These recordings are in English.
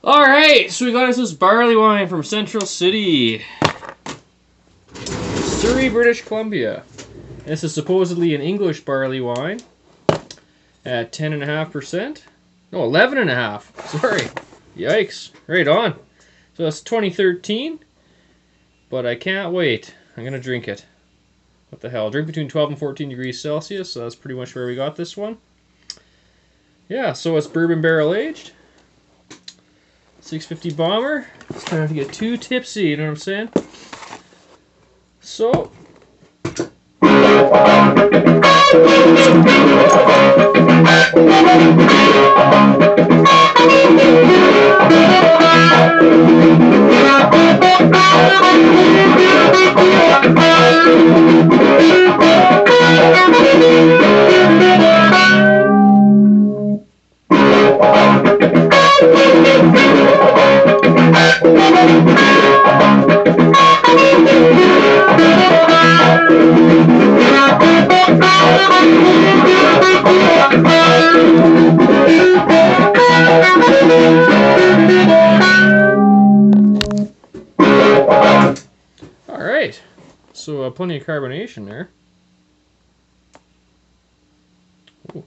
Alright, so we got us this barley wine from Central City, Surrey, British Columbia. This is supposedly an English barley wine at 10.5%. No, 11.5%. Sorry. Yikes. Right on. So that's 2013. But I can't wait. I'm going to drink it. What the hell? Drink between 12 and 14 degrees Celsius. So that's pretty much where we got this one. Yeah, so it's bourbon barrel aged. 650 bomber. It's trying not to get too tipsy, you know what I'm saying? So. Alright, so plenty of carbonation there. Ooh.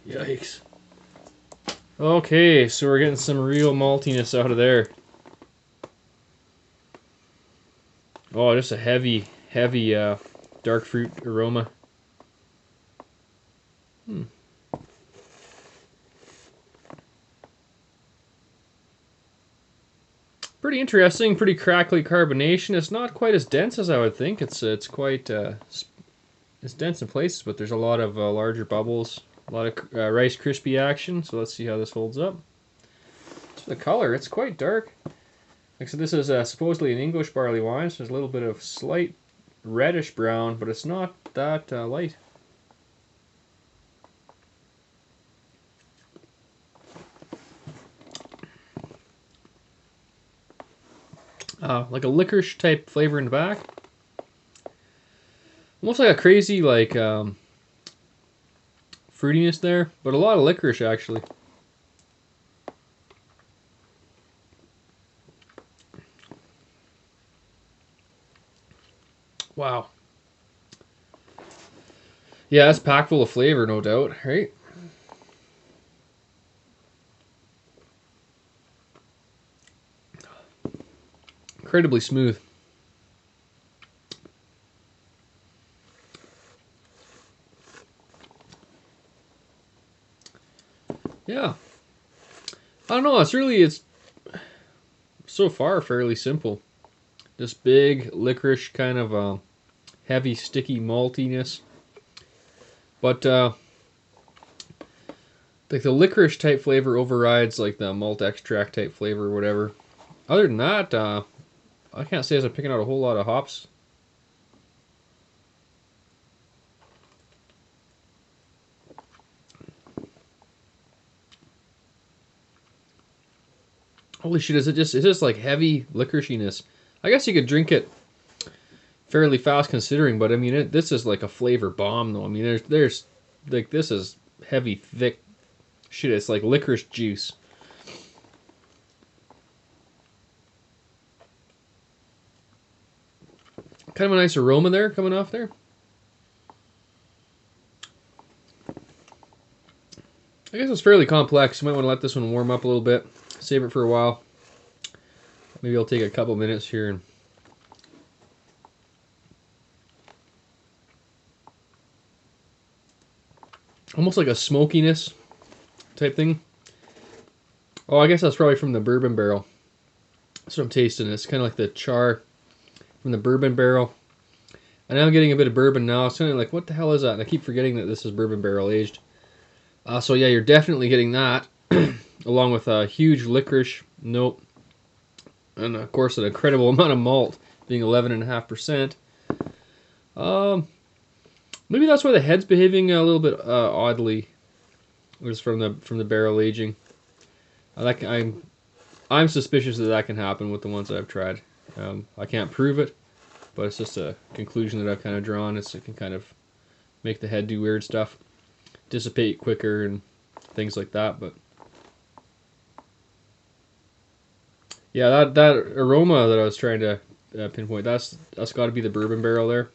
Yikes. Okay, so we're getting some real maltiness out of there. Oh, just a heavy dark fruit aroma. Pretty interesting, pretty crackly carbonation. It's not quite as dense as I would think. It's quite it's dense in places, but there's a lot of larger bubbles, a lot of Rice Krispie action. So let's see how this holds up. As for the color, it's quite dark. Like I said, this is supposedly an English barley wine, so there's a little bit of slight reddish brown, but it's not that light. Like a licorice type flavor in the back. Almost like a crazy fruitiness there, but a lot of licorice actually. Wow. Yeah, it's packed full of flavor, no doubt, right? Incredibly smooth. Yeah. I don't know, it's so far fairly simple. This big licorice kind of heavy sticky maltiness. But like the licorice type flavor overrides like the malt extract type flavor or whatever. Other than that, I can't say as I'm picking out a whole lot of hops. Holy shit, it's just like heavy licoriciness. I guess you could drink it fairly fast considering, but I mean, this is like a flavor bomb though. I mean, there's like, this is heavy, thick shit. It's like licorice juice. Kind of a nice aroma there coming off there. I guess it's fairly complex. You might want to let this one warm up a little bit. Save it for a while. Maybe I'll take a couple minutes here and almost like a smokiness type thing. Oh, I guess that's probably from the bourbon barrel. That's what I'm tasting. It's kind of like the char from the bourbon barrel. And I'm getting a bit of bourbon now. It's kind of like, what the hell is that? And I keep forgetting that this is bourbon barrel aged. So yeah, you're definitely getting that, along with a huge licorice note, and of course an incredible amount of malt, being 11.5%. Maybe that's why the head's behaving a little bit oddly, just from the barrel aging. I'm suspicious that can happen with the ones that I've tried. I can't prove it, but it's just a conclusion that I've kind of drawn. It can kind of make the head do weird stuff, dissipate quicker and things like that. But yeah, that aroma that I was trying to pinpoint, that's got to be the bourbon barrel there.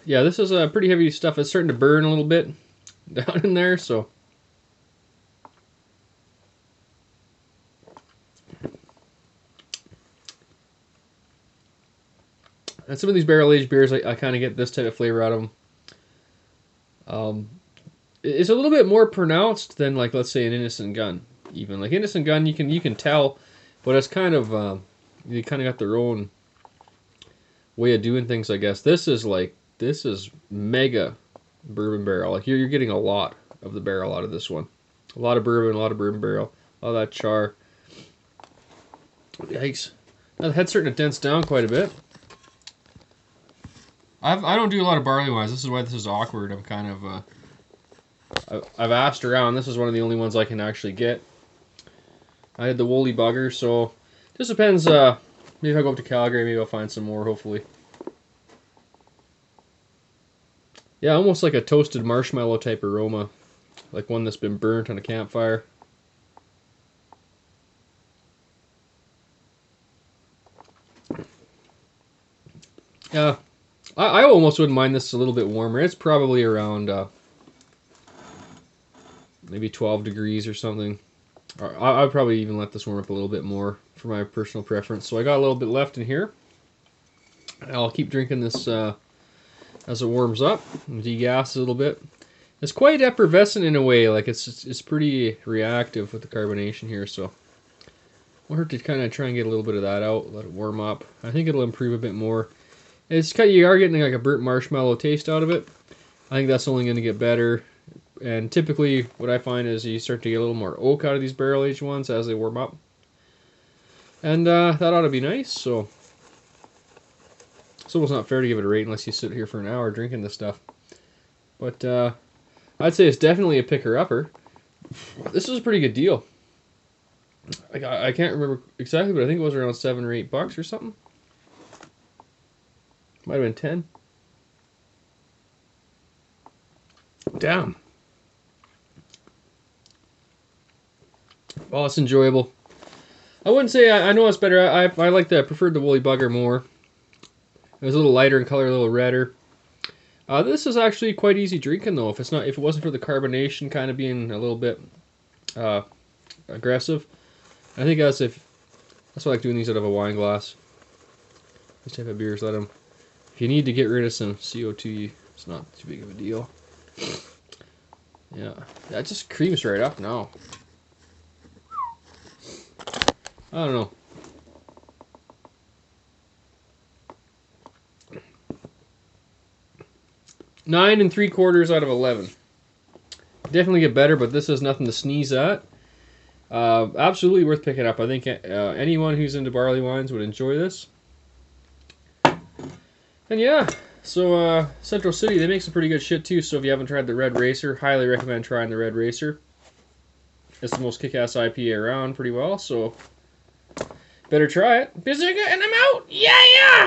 Yeah, this is pretty heavy stuff. It's starting to burn a little bit down in there, so. And some of these barrel-aged beers, I kind of get this type of flavor out of them. It's a little bit more pronounced than, like, let's say, an Innocent Gun. Even like Innocent Gun, you can tell, but it's kind of they kind of got their own way of doing things, I guess. This is mega bourbon barrel. Like you're getting a lot of the barrel out of this one. A lot of bourbon, a lot of bourbon barrel, a lot of that char. Yikes! Now the head's starting to dense down quite a bit. I don't do a lot of barley wines. This is why this is awkward. I'm kind of I've asked around. This is one of the only ones I can actually get. I had the woolly bugger, so just depends. Maybe if I go up to Calgary, maybe I'll find some more. Hopefully. Yeah, almost like a toasted marshmallow type aroma, like one that's been burnt on a campfire. Yeah. I almost wouldn't mind this a little bit warmer. It's probably around maybe 12 degrees or something. I'd probably even let this warm up a little bit more for my personal preference. So I got a little bit left in here. I'll keep drinking this as it warms up and degas a little bit. It's quite effervescent in a way. Like it's pretty reactive with the carbonation here. So we'll have to kind of try and get a little bit of that out. Let it warm up. I think it'll improve a bit more. You are getting like a burnt marshmallow taste out of it. I think that's only going to get better. And typically, what I find is you start to get a little more oak out of these barrel-aged ones as they warm up. And that ought to be nice. So it's almost not fair to give it a rate unless you sit here for an hour drinking this stuff. But I'd say it's definitely a picker-upper. This is a pretty good deal. I can't remember exactly, but I think it was around $7 or $8 or something. Might have been 10. Damn. Well, it's enjoyable. I wouldn't say I know it's better. I preferred the woolly bugger more. It was a little lighter in color, a little redder. This is actually quite easy drinking though. If it wasn't for the carbonation kind of being a little bit aggressive. I think that's why I like doing these out of a wine glass. These type of beers, if you need to get rid of some CO2, it's not too big of a deal. Yeah, that just creams right up now. I don't know. 9 3/4 out of 11. Definitely get better, but this is nothing to sneeze at. Absolutely worth picking up. I think anyone who's into barley wines would enjoy this. And yeah, so Central City, they make some pretty good shit too. So if you haven't tried the Red Racer, highly recommend trying the Red Racer. It's the most kick-ass IPA around pretty well, so better try it. Beerzerker, and I'm out! Yeah!